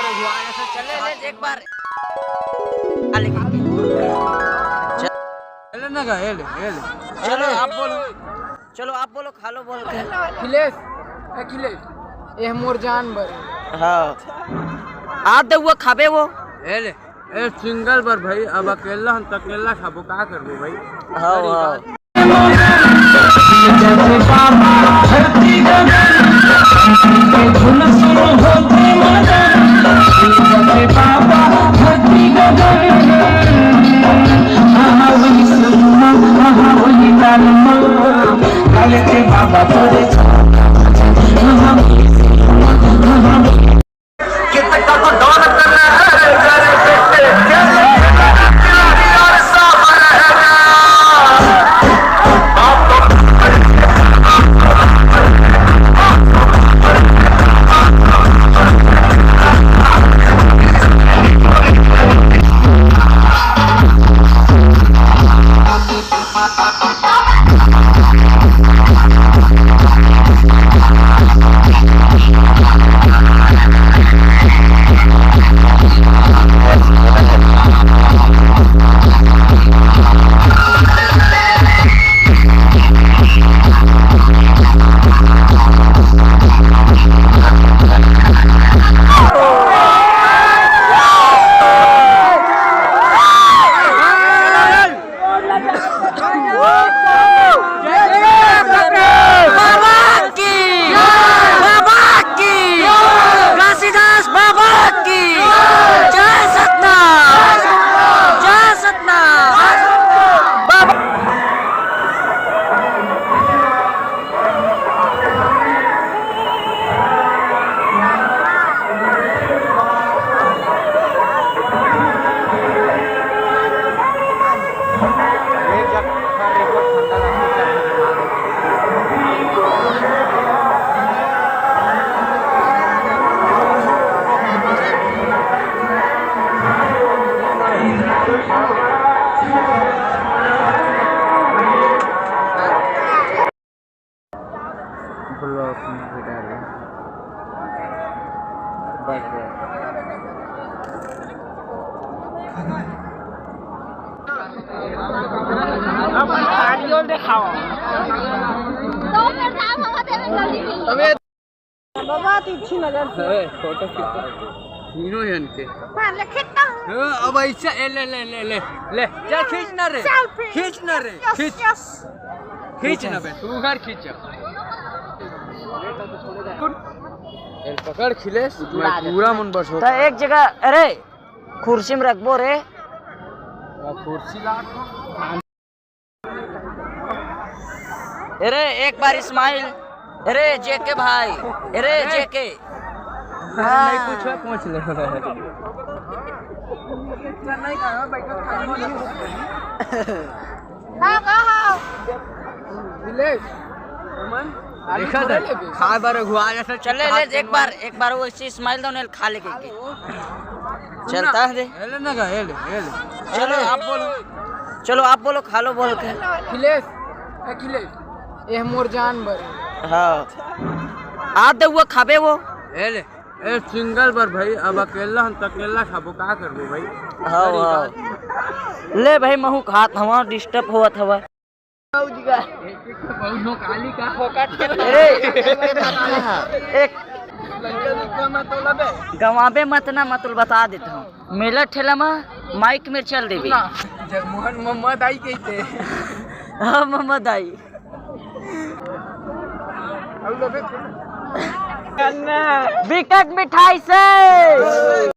चले ले एक बार चले ना गा चलो आप बोलो खा लो बोल के अखिलेश ये मोर जानवर हाँ आप दे वो खाबे वो एले ए सिंगल बार भाई अब अकेला हम अकेला खाबो का करबो भाई हाँ ब्लॉक में बिठा रहे बस बाबा तीखी नजर से फोटो तीनों हैं इनके ले खींचता अब ऐसा ले चल खींचना रे खींच ना बे तू घर खींच पकड़ खिलेश पूरा मन बस तो एक जगह अरे कुर्सी में रखबो रे कुर्सी ला अरे एक बार इस्माइल अरे जेके भाई अरे जेके नहीं कुछ है पहुंच ले हां हां खिलेश अमन देखा था खा बार हुआ जैसा चले ले एक बार वो इस्माइल दो ने खा लेके चलता है एले ना गा एले चलो आप बोलो खा लो बोल के अखिलेश ये मोर जानवर हाँ आप दे वो खाबे वो एले ए सिंगल बार भाई अब अकेला हम अकेला खाबो का करबो भाई हाँ ले भाई महू खात हवा डिस्टर्ब होत हवा एक गवाबे मत ना मतुल बता देता हूँ मेला ठेला में माइक में चल देवी जगमोहन मोहम्मद आई कहते हाँ मोहम्मद आई विकेट मिठाई से